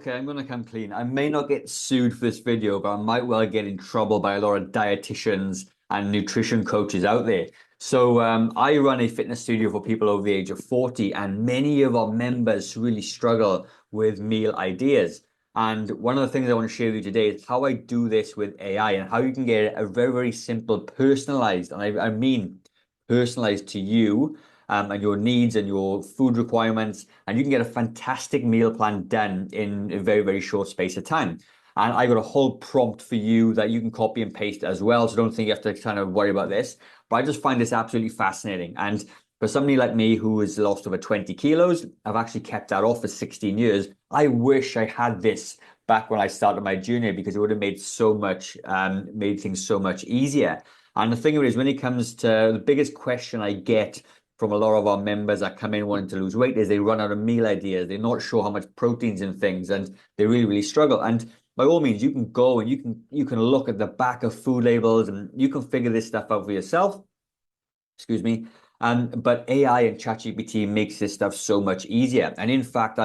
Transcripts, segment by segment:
Okay, I'm gonna come clean. I may not get sued for this video, but I might well get in trouble by a lot of dietitians and nutrition coaches out there. I run a fitness studio for people over the age of 40, and many of our members really struggle with meal ideas. And one of the things I want to share with you today is how I do this with AI and how you can get a very, very simple, personalized, and I mean personalized to you and your needs and your food requirements, and you can get a fantastic meal plan done in a very, very short space of time. And I got a whole prompt for you that you can copy and paste as well. So don't think you have to kind of worry about this. But I just find this absolutely fascinating. And for somebody like me who has lost over 20 kilos, I've actually kept that off for 16 years. I wish I had this back when I started my journey because it would have made things so much easier. And the thing of it is, when it comes to the biggest question I get from a lot of our members that come in wanting to lose weight is they run out of meal ideas. They're not sure how much protein's in things, and they really, really struggle. And by all means, you can go and you can look at the back of food labels and you can figure this stuff out for yourself. Excuse me. But AI and ChatGPT makes this stuff so much easier. And in fact,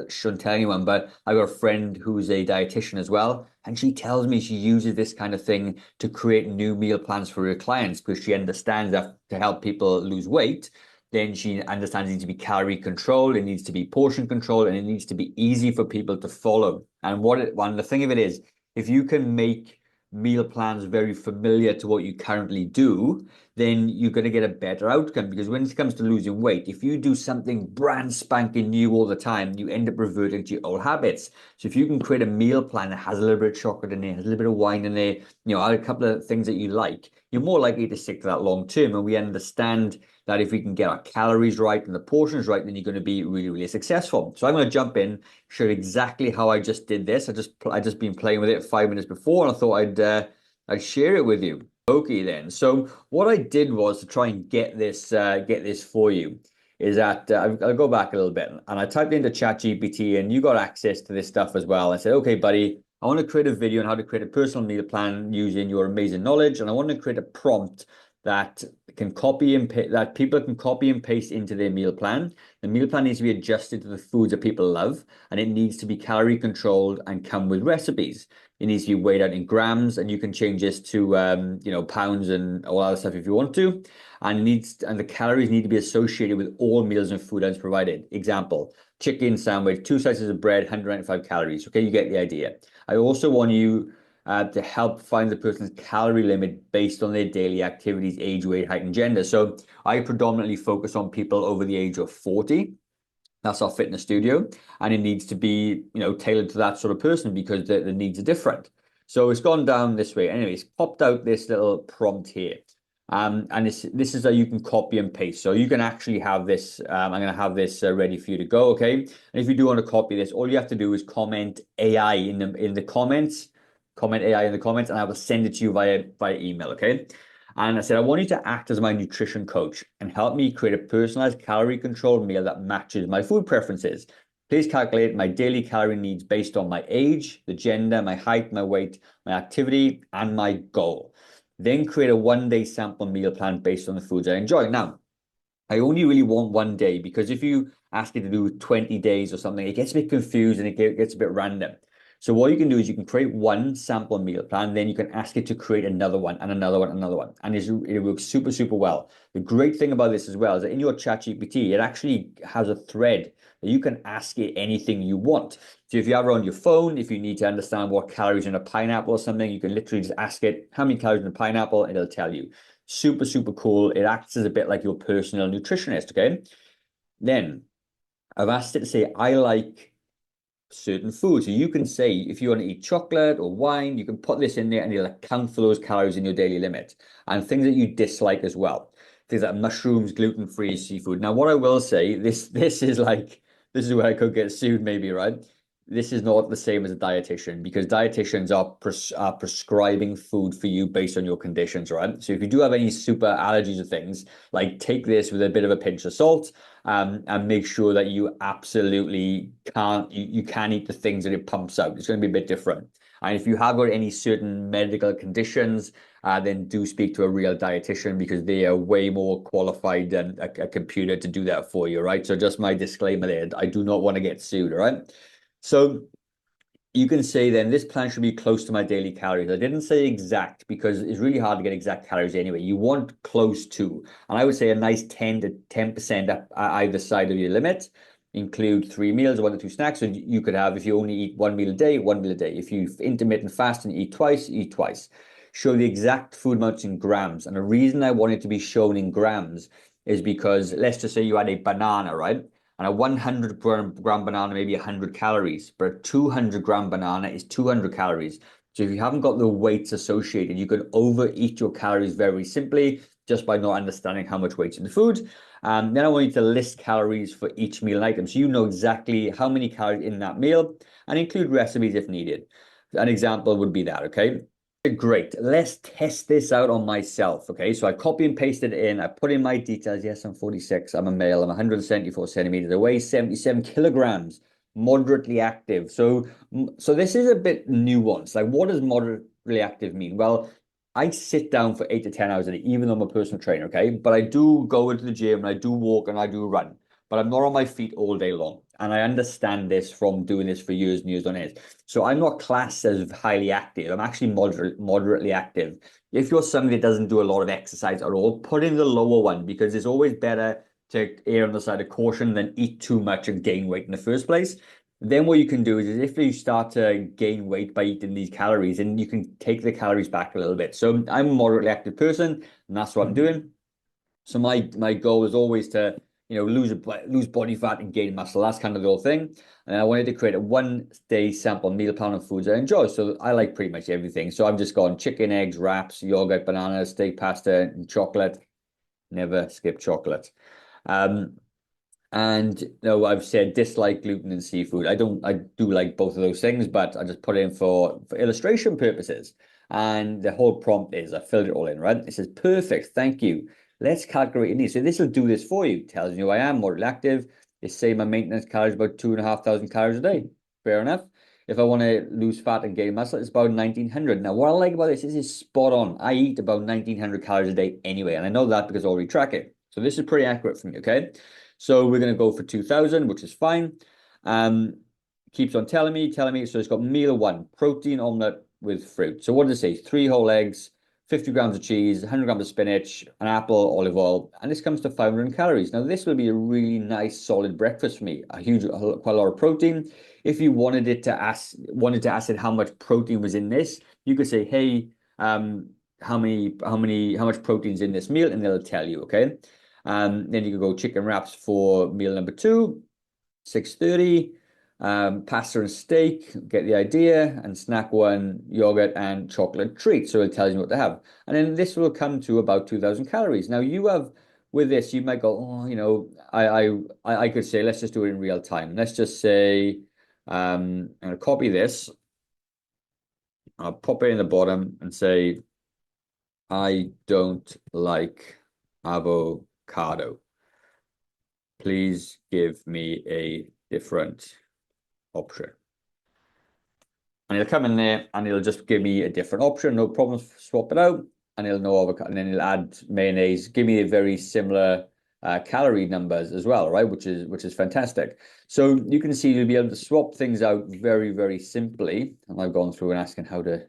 shouldn't tell anyone, but I've got a friend who's a dietitian as well. And she tells me she uses this kind of thing to create new meal plans for her clients because she understands that to help people lose weight, then she understands it needs to be calorie control, it needs to be portion control, and it needs to be easy for people to follow. And the thing of it is, if you can make meal plans very familiar to what you currently do, then you're going to get a better outcome. Because when it comes to losing weight, if you do something brand spanking new all the time, you end up reverting to your old habits. So if you can create a meal plan that has a little bit of chocolate in there, has a little bit of wine in there, add a couple of things that you like, you're more likely to stick to that long term. And we understand that if we can get our calories right and the portions right, then you're going to be really, really successful. So I'm going to jump in, show you exactly how I just did this. I just been playing with it 5 minutes before, and I thought I'd share it with you. Okay, then. So what I did was to try and get this for you is that I'll go back a little bit, and I typed into ChatGPT, and you got access to this stuff as well. I said, okay, buddy, I want to create a video on how to create a personal meal plan using your amazing knowledge, and I want to create a prompt that people can copy and paste into their meal plan. The meal plan needs to be adjusted to the foods that people love, and it needs to be calorie controlled and come with recipes. It needs to be weighed out in grams, and you can change this to pounds and all that stuff if you want to. And the calories need to be associated with all meals and food items provided. Example: chicken sandwich, 2 slices of bread, 195 calories. Okay, you get the idea. I also want you to help find the person's calorie limit based on their daily activities, age, weight, height, and gender. So I predominantly focus on people over the age of 40. That's our fitness studio, and it needs to be, tailored to that sort of person because the needs are different. So it's gone down this way. Anyways, popped out this little prompt here. And this is how you can copy and paste. So you can actually have this. I'm going to have this ready for you to go. Okay. And if you do want to copy this, all you have to do is comment AI in the comments. Comment AI in the comments, and I will send it to you via email. Okay. And I said, I want you to act as my nutrition coach and help me create a personalized calorie controlled meal that matches my food preferences. Please calculate my daily calorie needs based on my age, the gender, my height, my weight, my activity, and my goal. Then create a 1 day sample meal plan based on the foods I enjoy. Now, I only really want 1 day because if you ask it to do 20 days or something, it gets a bit confused and it gets a bit random. So what you can do is you can create one sample meal plan, then you can ask it to create another one and another one, and another one. And it works super, super well. The great thing about this as well is that in your ChatGPT, it actually has a thread that you can ask it anything you want. So if you have it on your phone, if you need to understand what calories in a pineapple or something, you can literally just ask it how many calories in a pineapple, and it'll tell you. Super, super cool. It acts as a bit like your personal nutritionist, okay? Then I've asked it to say, I like certain foods. So you can say, if you want to eat chocolate or wine, you can put this in there and you'll account for those calories in your daily limit. And things that you dislike as well. Things like mushrooms, gluten-free, seafood. Now, what I will say, this is where I could get sued maybe, right? This is not the same as a dietitian because dietitians are prescribing food for you based on your conditions, right? So if you do have any super allergies or things, like take this with a bit of a pinch of salt, and make sure that you absolutely you can eat the things that it pumps out. It's going to be a bit different. And if you have got any certain medical conditions, then do speak to a real dietitian because they are way more qualified than a computer to do that for you, right? So just my disclaimer there, I do not want to get sued, all right? So you can say then this plan should be close to my daily calories. I didn't say exact because it's really hard to get exact calories anyway. You want close to, and I would say a nice 10 to 10% up either side of your limit. Include 3 meals, 1 to 2 snacks. So you could have, if you only eat 1 meal a day, 1 meal a day. If you intermittent fast and eat twice, eat twice. Show the exact food amounts in grams. And the reason I want it to be shown in grams is because let's just say you had a banana, right? And a 100 gram banana may be 100 calories, but a 200-gram banana is 200 calories. So if you haven't got the weights associated, you can overeat your calories very simply just by not understanding how much weight's in the food. Then I want you to list calories for each meal and item. So you know exactly how many calories in that meal and include recipes if needed. An example would be that, okay? Great. Let's test this out on myself. Okay. So I copy and pasted it in. I put in my details. Yes, I'm 46. I'm a male. I'm 174 centimeters. I weigh 77 kilograms, moderately active. So this is a bit nuanced. Like, what does moderately active mean? Well, I sit down for 8 to 10 hours a day, even though I'm a personal trainer. Okay. But I do go into the gym and I do walk and I do run, but I'm not on my feet all day long. And I understand this from doing this for years and years on end. So I'm not classed as highly active. I'm actually moderately active. If you're somebody that doesn't do a lot of exercise at all, put in the lower one because it's always better to err on the side of caution than eat too much and gain weight in the first place. Then what you can do is if you start to gain weight by eating these calories, and you can take the calories back a little bit. So I'm a moderately active person, and that's what I'm doing. So my goal is always to lose body fat and gain muscle. That's kind of the whole thing. And I wanted to create a 1 day sample meal plan of foods I enjoy. So I like pretty much everything. So I've just gone chicken, eggs, wraps, yogurt, banana, steak, pasta, and chocolate. Never skip chocolate. And no, I've said dislike gluten and seafood. I do like both of those things, but I just put it in for illustration purposes. And the whole prompt is I filled it all in, right? It says, perfect, thank you. Let's calculate your needs. So this will do this for you. Tells you who I am, moderately active. It's saying my maintenance calories about 2,500 calories a day. Fair enough. If I want to lose fat and gain muscle, it's about 1,900. Now, what I like about this is it's spot on. I eat about 1,900 calories a day anyway, and I know that because I already track it. So this is pretty accurate for me, okay? So we're going to go for 2,000, which is fine. Keeps on telling me. So it's got meal one, protein omelette with fruit. So what does it say? 3 whole eggs, 50 grams of cheese, 100 grams of spinach, an apple, olive oil, and this comes to 500 calories. Now, this will be a really nice, solid breakfast for me. Quite a lot of protein. If you wanted to ask it how much protein was in this, you could say, hey, how much protein is in this meal, and they'll tell you, okay? Then you can go chicken wraps for meal number 2, 630. Pasta and steak, get the idea, and snack 1, yogurt and chocolate treat. So it tells you what to have. And then this will come to about 2,000 calories. Now you have, with this, you might go, oh, I could say, let's just do it in real time. Let's just say, I'm going to copy this. I'll pop it in the bottom and say, I don't like avocado. Please give me a different option. And it'll come in there and it'll just give me a different option. No problem, swap it out, and it'll know avocado, and then it'll add mayonnaise, give me a very similar calorie numbers as well, right? Which is fantastic. So you can see you'll be able to swap things out very, very simply. And I've gone through and asking how to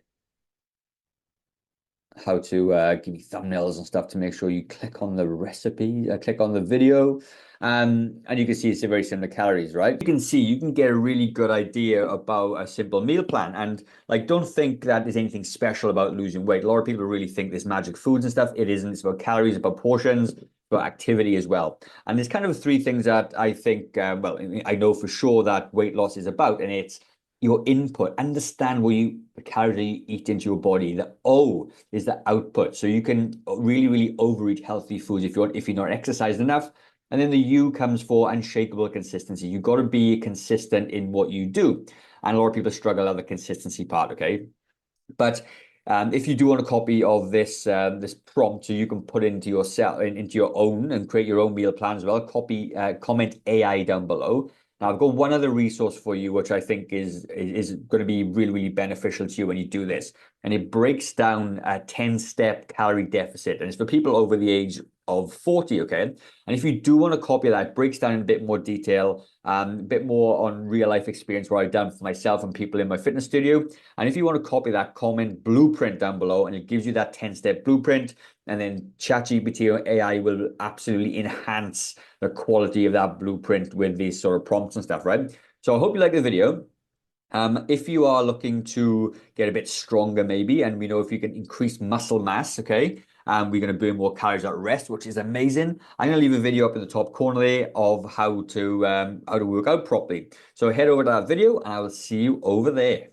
give you thumbnails and stuff to make sure you click on the recipe, click on the video. And you can see it's a very similar calories, right? You can see, you can get a really good idea about a simple meal plan. And like, don't think that there's anything special about losing weight. A lot of people really think there's magic foods and stuff. It isn't. It's about calories, about portions, about activity as well. And there's kind of 3 things that I think, well, I know for sure that weight loss is about, and it's your input. Understand the calories that you eat into your body. The O is the output. So you can really, really overeat healthy foods if you're not exercised enough. And then the U comes for unshakable consistency. You've got to be consistent in what you do. And a lot of people struggle at the consistency part, okay? But if you do want a copy of this prompt, so you can put into your own and create your own meal plan as well, comment AI down below. Now, I've got one other resource for you, which I think is going to be really, really beneficial to you when you do this. And it breaks down a 10-step calorie deficit. And it's for people over the age of 40, okay? And if you do want to copy that, it breaks down in a bit more detail, a bit more on real life experience what I've done for myself and people in my fitness studio. And if you want to copy that, comment blueprint down below and it gives you that 10-step blueprint. And then ChatGPT or AI will absolutely enhance the quality of that blueprint with these sort of prompts and stuff, right? So I hope you like the video. If you are looking to get a bit stronger, maybe, and we know if you can increase muscle mass, okay, we're going to burn more calories at rest, which is amazing. I'm going to leave a video up in the top corner there of how to work out properly. So head over to that video, and I will see you over there.